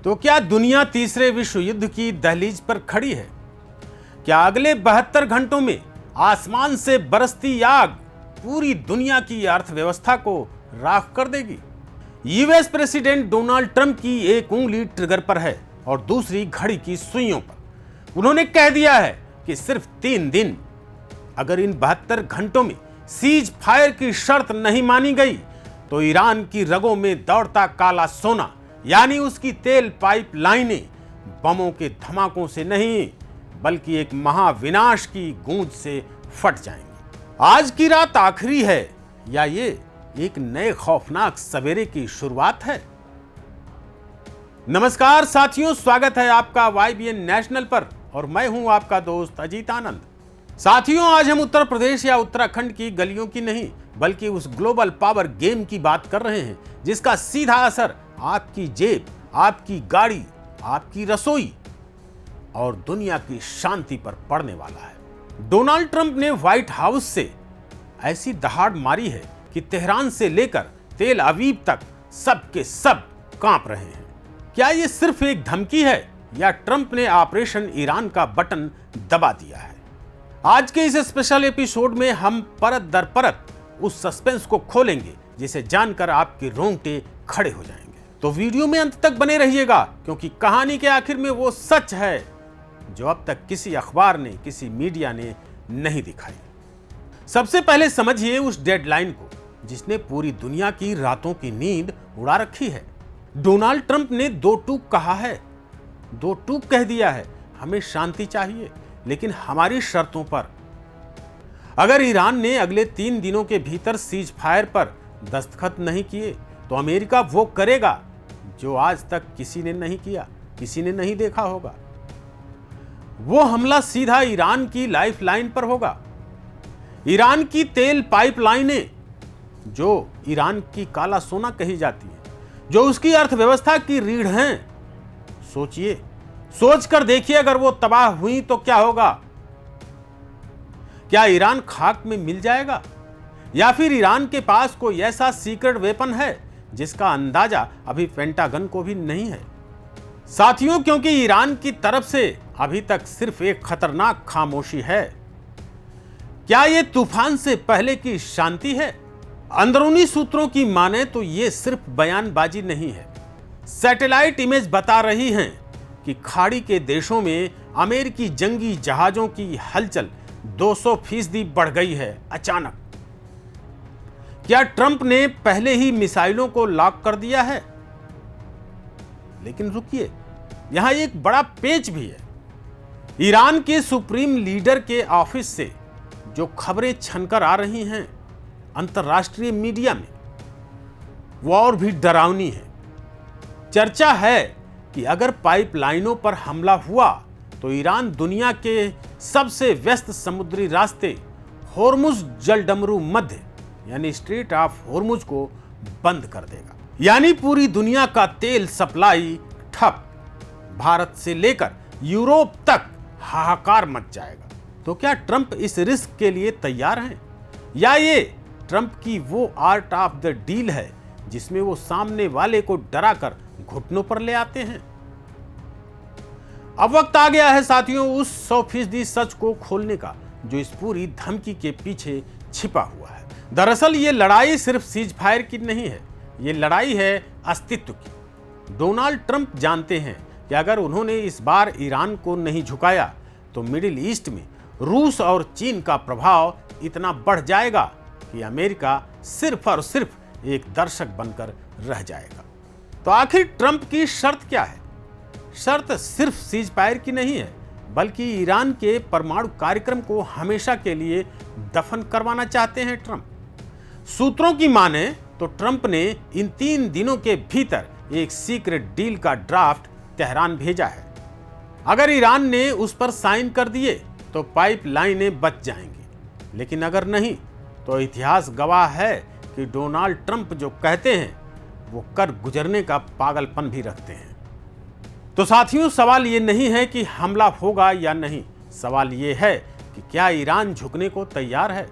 तो क्या दुनिया तीसरे विश्व युद्ध की दहलीज पर खड़ी है? क्या अगले 72 घंटों में आसमान से बरसती आग पूरी दुनिया की अर्थव्यवस्था को राख कर देगी? यूएस प्रेसिडेंट डोनाल्ड ट्रंप की एक उंगली ट्रिगर पर है और दूसरी घड़ी की सुइयों पर। उन्होंने कह दिया है कि सिर्फ 3 दिन, अगर इन 72 घंटों में सीज फायर की शर्त नहीं मानी गई तो ईरान की रगों में दौड़ता काला सोना यानी उसकी तेल पाइपलाइनें बमों के धमाकों से नहीं बल्कि एक महाविनाश की गूंज से फट जाएंगी। आज की रात आखिरी है या ये एक नए खौफनाक सवेरे की शुरुआत है? नमस्कार साथियों, स्वागत है आपका YBN नेशनल पर और मैं हूं आपका दोस्त अजीत आनंद। साथियों, आज हम उत्तर प्रदेश या उत्तराखंड की गलियों की नहीं बल्कि उस ग्लोबल पावर गेम की बात कर रहे हैं जिसका सीधा असर आपकी जेब, आपकी गाड़ी, आपकी रसोई और दुनिया की शांति पर पड़ने वाला है। डोनाल्ड ट्रंप ने व्हाइट हाउस से ऐसी दहाड़ मारी है कि तेहरान से लेकर तेल अवीव तक सब के सब कांप रहे हैं। क्या यह सिर्फ एक धमकी है या ट्रंप ने ऑपरेशन ईरान का बटन दबा दिया है? आज के इस स्पेशल एपिसोड में हम परत दर परत उस सस्पेंस को खोलेंगे जिसे जानकर आपके रोंगटे खड़े हो जाएंगे। तो वीडियो में अंत तक बने रहिएगा क्योंकि कहानी के आखिर में वो सच है जो अब तक किसी अखबार ने, किसी मीडिया ने नहीं दिखाई। सबसे पहले समझिए उस डेडलाइन को जिसने पूरी दुनिया की रातों की नींद उड़ा रखी है। डोनाल्ड ट्रंप ने 2 टूक कहा है, 2 टूक कह दिया है, हमें शांति चाहिए लेकिन हमारी शर्तों पर। अगर ईरान ने अगले 3 दिनों के भीतर सीज फायर पर दस्तखत नहीं किए तो अमेरिका वो करेगा जो आज तक किसी ने नहीं किया, किसी ने नहीं देखा होगा। वो हमला सीधा ईरान की लाइफलाइन पर होगा। ईरान की तेल पाइपलाइनें जो ईरान की काला सोना कही जाती है, जो उसकी अर्थव्यवस्था की रीढ़ हैं, सोचिए, सोचकर देखिए अगर वो तबाह हुई तो क्या होगा? क्या ईरान खाक में मिल जाएगा या फिर ईरान के पास कोई ऐसा सीक्रेट वेपन है जिसका अंदाजा अभी पेंटागन को भी नहीं है? साथियों, क्योंकि ईरान की तरफ से अभी तक सिर्फ एक खतरनाक खामोशी है। क्या यह तूफान से पहले की शांति है? अंदरूनी सूत्रों की माने तो यह सिर्फ बयानबाजी नहीं है। सैटेलाइट इमेज बता रही हैं कि खाड़ी के देशों में अमेरिकी जंगी जहाजों की हलचल 200% बढ़ गई है अचानक। क्या ट्रंप ने पहले ही मिसाइलों को लॉक कर दिया है? लेकिन रुकिए, यहां एक बड़ा पेच भी है। ईरान के सुप्रीम लीडर के ऑफिस से जो खबरें छनकर आ रही हैं अंतर्राष्ट्रीय मीडिया में, वो और भी डरावनी है। चर्चा है कि अगर पाइपलाइनों पर हमला हुआ तो ईरान दुनिया के सबसे व्यस्त समुद्री रास्ते होर्मुज जलडमरू मध्य यानी स्ट्रेट ऑफ होर्मुज को बंद कर देगा, यानी पूरी दुनिया का तेल सप्लाई ठप। भारत से लेकर यूरोप तक हाहाकार मच जाएगा। तो क्या ट्रंप इस रिस्क के लिए तैयार हैं या ये ट्रंप की वो आर्ट ऑफ द डील है जिसमें वो सामने वाले को डराकर घुटनों पर ले आते हैं? अब वक्त आ गया है साथियों उस 100% सच को खोलने का जो इस पूरी धमकी के पीछे छिपा हुआ है। दरअसल ये लड़ाई सिर्फ सीज फायर की नहीं है, ये लड़ाई है अस्तित्व की। डोनाल्ड ट्रंप जानते हैं कि अगर उन्होंने इस बार ईरान को नहीं झुकाया तो मिडिल ईस्ट में रूस और चीन का प्रभाव इतना बढ़ जाएगा कि अमेरिका सिर्फ और सिर्फ एक दर्शक बनकर रह जाएगा। तो आखिर ट्रंप की शर्त क्या है? शर्त सिर्फ सीज फायर की नहीं है बल्कि ईरान के परमाणु कार्यक्रम को हमेशा के लिए दफन करवाना चाहते हैं ट्रंप। सूत्रों की माने तो ट्रंप ने इन 3 दिनों के भीतर एक सीक्रेट डील का ड्राफ्ट तेहरान भेजा है। अगर ईरान ने उस पर साइन कर दिए तो पाइपलाइनें बच जाएंगी, लेकिन अगर नहीं तो इतिहास गवाह है कि डोनाल्ड ट्रंप जो कहते हैं वो कर गुजरने का पागलपन भी रखते हैं। तो साथियों, सवाल ये नहीं है कि हमला होगा या नहीं, सवाल ये है कि क्या ईरान झुकने को तैयार है?